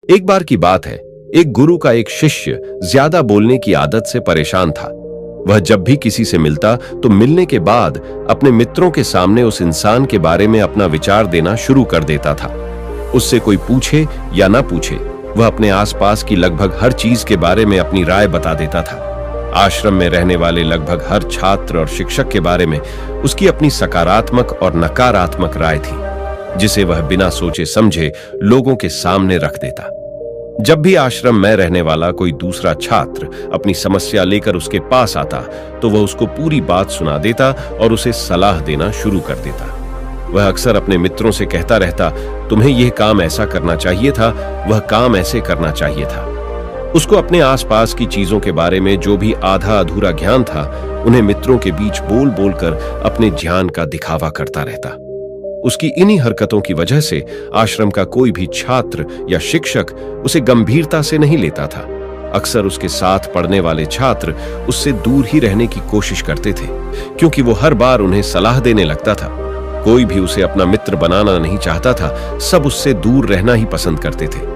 एक बार की बात है, एक गुरु का एक शिष्य ज्यादा बोलने की आदत से परेशान था। वह जब भी किसी से मिलता तो मिलने के बाद अपने मित्रों के सामने उस इंसान के बारे में अपना विचार देना शुरू कर देता था। उससे कोई पूछे या ना पूछे, वह अपने आसपास की लगभग हर चीज के बारे में अपनी राय बता देता था। आश्रम में रहने वाले लगभग हर छात्र और शिक्षक के बारे में उसकी अपनी सकारात्मक और नकारात्मक राय थी, जिसे वह बिना सोचे समझे लोगों के सामने रख देता। जब भी आश्रम में रहने वाला कोई दूसरा छात्र अपनी समस्या लेकर उसके पास आता तो वह उसको पूरी बात सुना देता और उसे सलाह देना शुरू कर देता। वह अक्सर अपने मित्रों से कहता रहता, तुम्हें यह काम ऐसा करना चाहिए था, वह काम ऐसे करना चाहिए था। उसको अपने आसपास की चीजों के बारे में जो भी आधा अधूरा ज्ञान था, उन्हें मित्रों के बीच बोल बोलकर अपने ज्ञान का दिखावा करता रहता। उसकी इन्हीं हरकतों की वजह से आश्रम का कोई भी छात्र या शिक्षक उसे गंभीरता से नहीं लेता था। अक्सर उसके साथ पढ़ने वाले छात्र उससे दूर ही रहने की कोशिश करते थे, क्योंकि वो हर बार उन्हें सलाह देने लगता था। कोई भी उसे अपना मित्र बनाना नहीं चाहता था, सब उससे दूर रहना ही पसंद करते थे।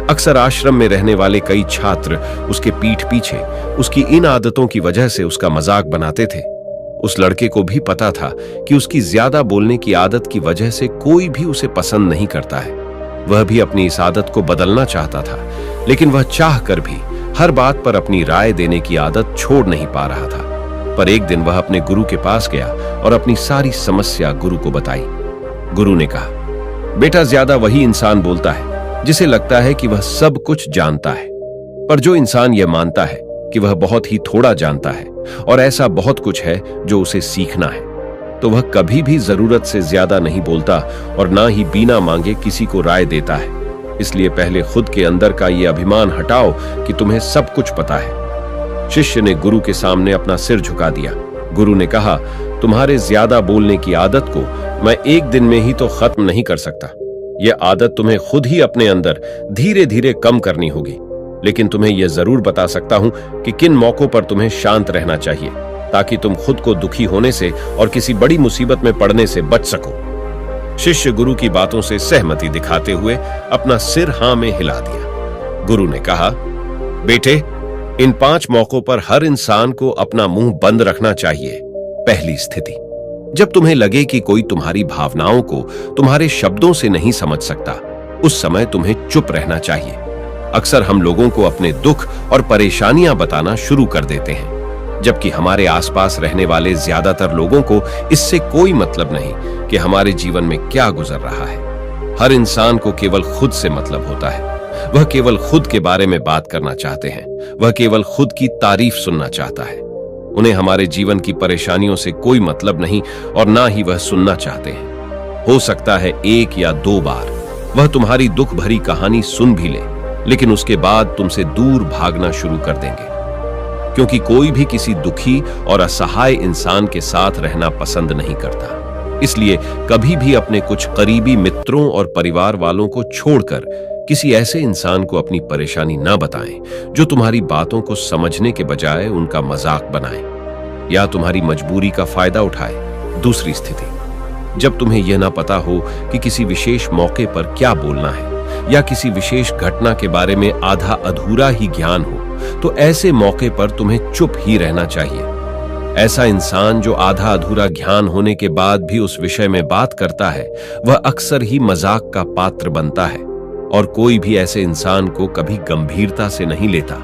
अक्सर आश्रम में रहने वाले कई छात्र उसके पीठ पीछे उसकी इन आदतों की वजह से उसका मजाक बनाते थे। उस लड़के को भी पता था कि उसकी ज्यादा बोलने की आदत की वजह से कोई भी उसे पसंद नहीं करता है। वह भी अपनी इस आदत को बदलना चाहता था, लेकिन वह चाह कर भी हर बात पर अपनी राय देने की आदत छोड़ नहीं पा रहा था। पर एक दिन वह अपने गुरु के पास गया और अपनी सारी समस्या गुरु को बताई। गुरु ने कहा, बेटा, ज्यादा वही इंसान बोलता है जिसे लगता है कि वह सब कुछ जानता है, पर जो इंसान यह मानता है कि वह बहुत ही थोड़ा जानता है और ऐसा बहुत कुछ है जो उसे सीखना है, तो वह कभी भी जरूरत से ज्यादा नहीं बोलता और ना ही बिना मांगे किसी को राय देता है। इसलिए पहले खुद के अंदर का ये अभिमान हटाओ कि तुम्हें सब कुछ पता है। शिष्य ने गुरु के सामने अपना सिर झुका दिया। गुरु ने कहा, तुम्हारे ज्यादा बोलने की आदत को मैं एक दिन में ही तो खत्म नहीं कर सकता। यह आदत तुम्हें खुद ही अपने अंदर धीरे धीरे कम करनी होगी, लेकिन तुम्हें यह जरूर बता सकता हूं कि किन मौकों पर तुम्हें शांत रहना चाहिए, ताकि तुम खुद को दुखी होने से और किसी बड़ी मुसीबत में पड़ने से बच सको। शिष्य गुरु की बातों से सहमति दिखाते हुए अपना सिर हां में हिला दिया। गुरु ने कहा, बेटे, इन 5 मौकों पर हर इंसान को अपना मुंह बंद रखना चाहिए। पहली स्थिति, जब तुम्हें लगे कि कोई तुम्हारी भावनाओं को तुम्हारे शब्दों से नहीं समझ सकता, उस समय तुम्हें चुप रहना चाहिए। अक्सर हम लोगों को अपने दुख और परेशानियां बताना शुरू कर देते हैं, जबकि हमारे आसपास रहने वाले ज्यादातर लोगों को इससे कोई मतलब नहीं कि हमारे जीवन में क्या गुजर रहा है। हर इंसान को केवल खुद से मतलब होता है। वह केवल खुद के बारे में बात करना चाहते हैं। वह केवल खुद की तारीफ सुनना चाहता है। उन्हें हमारे जीवन की परेशानियों से कोई मतलब नहीं और ना ही वह सुनना चाहते हैं। हो सकता है 1 या 2 बार वह तुम्हारी दुख भरी कहानी सुन भी ले, लेकिन उसके बाद तुमसे दूर भागना शुरू कर देंगे, क्योंकि कोई भी किसी दुखी और असहाय इंसान के साथ रहना पसंद नहीं करता। इसलिए कभी भी अपने कुछ करीबी मित्रों और परिवार वालों को छोड़कर किसी ऐसे इंसान को अपनी परेशानी ना बताएं जो तुम्हारी बातों को समझने के बजाय उनका मजाक बनाए या तुम्हारी मजबूरी का फायदा उठाए। दूसरी स्थिति, जब तुम्हें यह ना पता हो कि किसी विशेष मौके पर क्या बोलना है या किसी विशेष घटना के बारे में आधा अधूरा ही ज्ञान हो, तो ऐसे मौके पर तुम्हें चुप ही रहना चाहिए। ऐसा इंसान जो आधा अधूरा ज्ञान होने के बाद भी उस विषय में बात करता है, वह अक्सर ही मजाक का पात्र बनता है और कोई भी ऐसे इंसान को कभी गंभीरता से नहीं लेता।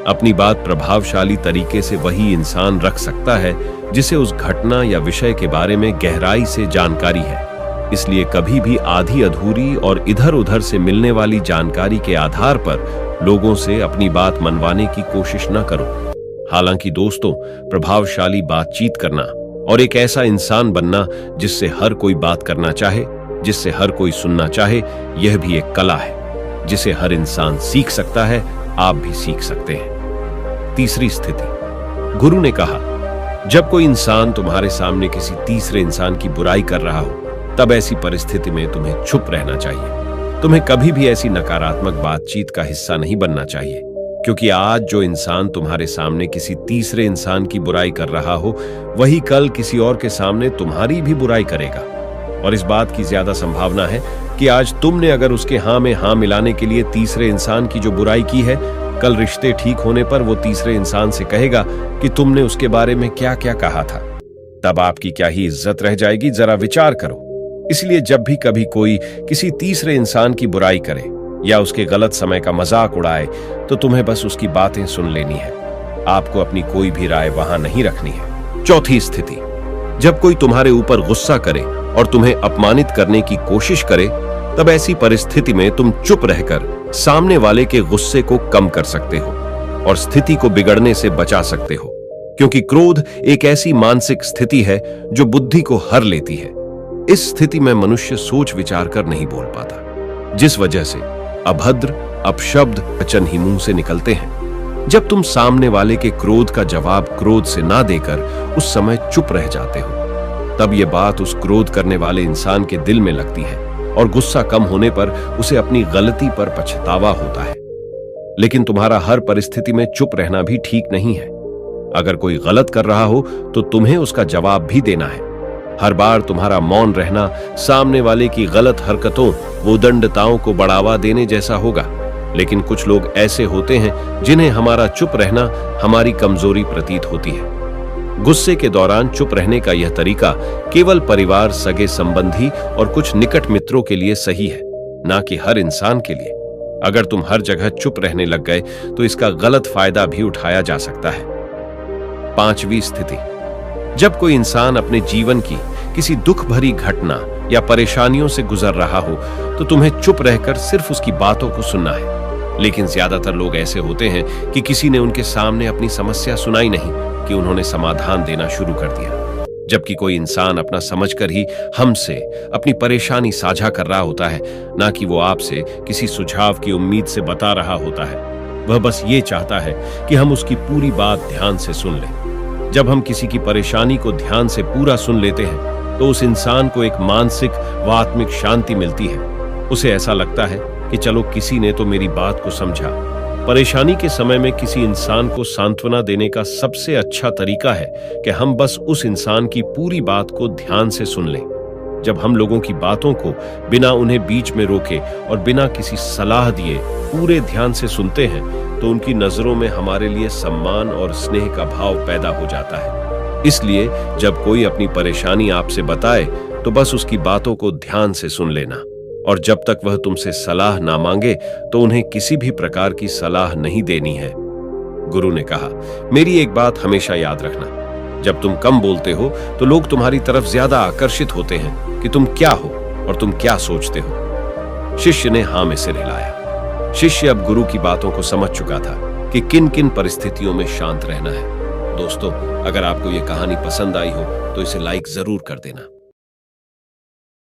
अपनी बात प्रभावशाली तरीके से वही इंसान रख सकता है जिसे उस घटना या विषय के बारे में गहराई से जानकारी है। इसलिए कभी भी आधी अधूरी और इधर उधर से मिलने वाली जानकारी के आधार पर लोगों से अपनी बात मनवाने की कोशिश न करो। हालांकि दोस्तों, प्रभावशाली बातचीत करना और एक ऐसा इंसान बनना जिससे हर कोई बात करना चाहे, जिससे हर कोई सुनना चाहे, यह भी एक कला है जिसे हर इंसान सीख सकता है। आप भी सीख सकते हैं। तीसरी स्थिति, गुरु ने कहा, जब कोई इंसान तुम्हारे सामने किसी तीसरे इंसान की बुराई कर रहा हो, तब ऐसी परिस्थिति में तुम्हें चुप रहना चाहिए। तुम्हें कभी भी ऐसी नकारात्मक बातचीत का हिस्सा नहीं बनना चाहिए, क्योंकि आज जो इंसान तुम्हारे सामने किसी तीसरे इंसान की बुराई कर रहा हो, वही कल किसी और के सामने तुम्हारी भी बुराई करेगा। और इस बात की ज्यादा संभावना है कि आज तुमने अगर उसके हाँ में हाँ मिलाने के लिए तीसरे इंसान की जो बुराई की है, कल रिश्ते ठीक होने पर वो तीसरे इंसान से कहेगा कि तुमने उसके बारे में क्या क्या कहा था, तब आपकी क्या ही इज्जत रह जाएगी। जरा विचार करो। इसलिए जब भी कभी कोई किसी तीसरे इंसान की बुराई करे या उसके गलत समय का मजाक उड़ाए, तो तुम्हें बस उसकी बातें सुन लेनी है। आपको अपनी कोई भी राय वहां नहीं रखनी है। चौथी स्थिति, जब कोई तुम्हारे ऊपर गुस्सा करे और तुम्हें अपमानित करने की कोशिश करे, तब ऐसी परिस्थिति में तुम चुप रहकर सामने वाले के गुस्से को कम कर सकते हो और स्थिति को बिगड़ने से बचा सकते हो, क्योंकि क्रोध एक ऐसी मानसिक स्थिति है जो बुद्धि को हर लेती है। इस स्थिति में मनुष्य सोच विचार कर नहीं बोल पाता, जिस वजह से अभद्र अपशब्द वचन ही मुंह से निकलते हैं। जब तुम सामने वाले के क्रोध का जवाब क्रोध से ना देकर उस समय चुप रह जाते हो, तब यह बात उस क्रोध करने वाले इंसान के दिल में लगती है और गुस्सा कम होने पर उसे अपनी गलती पर पछतावा होता है। लेकिन तुम्हारा हर परिस्थिति में चुप रहना भी ठीक नहीं है। अगर कोई गलत कर रहा हो तो तुम्हें उसका जवाब भी देना है। हर बार तुम्हारा मौन रहना सामने वाले की गलत हरकतों उद्दंडताओं को बढ़ावा देने जैसा होगा। लेकिन कुछ लोग ऐसे होते हैं जिन्हें हमारा चुप रहना हमारी कमजोरी प्रतीत होती है। गुस्से के दौरान चुप रहने का यह तरीका केवल परिवार, सगे संबंधी और कुछ निकट मित्रों के लिए सही है, ना कि हर इंसान के लिए। अगर तुम हर जगह चुप रहने लग गए तो इसका गलत फायदा भी उठाया जा सकता है। पांचवी स्थिति, जब कोई इंसान अपने जीवन की किसी दुख भरी घटना या परेशानियों से गुजर रहा हो, तो तुम्हें चुप रहकर सिर्फ उसकी बातों को सुनना है। लेकिन ज्यादातर लोग ऐसे होते हैं कि किसी ने उनके सामने अपनी समस्या सुनाई नहीं कि उन्होंने समाधान देना शुरू कर दिया। जबकि कोई इंसान अपना समझकर ही हमसे अपनी परेशानी साझा कर रहा होता है, ना कि वो आपसे किसी सुझाव की उम्मीद से बता रहा होता है। वह बस ये चाहता है कि हम उसकी पूरी बात ध्यान से सुन लें। जब हम किसी की परेशानी को ध्यान से पूरा सुन लेते हैं, तो उस इंसान को एक मानसिक व आत्मिक शांति मिलती है। उसे ऐसा लगता है कि चलो किसी ने तो मेरी बात को समझा। परेशानी के समय में किसी इंसान को सांत्वना देने का सबसे अच्छा तरीका है कि हम बस उस इंसान की पूरी बात को ध्यान से सुन लें। जब हम लोगों की बातों को बिना उन्हें बीच में रोके और बिना किसी सलाह दिए पूरे ध्यान से सुनते हैं, तो उनकी नजरों में हमारे लिए सम्मान और स्नेह का भाव पैदा हो जाता है। इसलिए जब कोई अपनी परेशानी आपसे बताए, तो बस उसकी बातों को ध्यान से सुन लेना, और जब तक वह तुमसे सलाह ना मांगे तो उन्हें किसी भी प्रकार की सलाह नहीं देनी है। गुरु ने कहा, मेरी एक बात हमेशा याद रखना, जब तुम कम बोलते हो तो लोग तुम्हारी तरफ ज्यादा आकर्षित होते हैं कि तुम क्या हो और तुम क्या सोचते हो। शिष्य ने हाँ में सिर हिलाया। शिष्य अब गुरु की बातों को समझ चुका था कि किन किन परिस्थितियों में शांत रहना है। दोस्तों, अगर आपको यह कहानी पसंद आई हो तो इसे लाइक जरूर कर देना।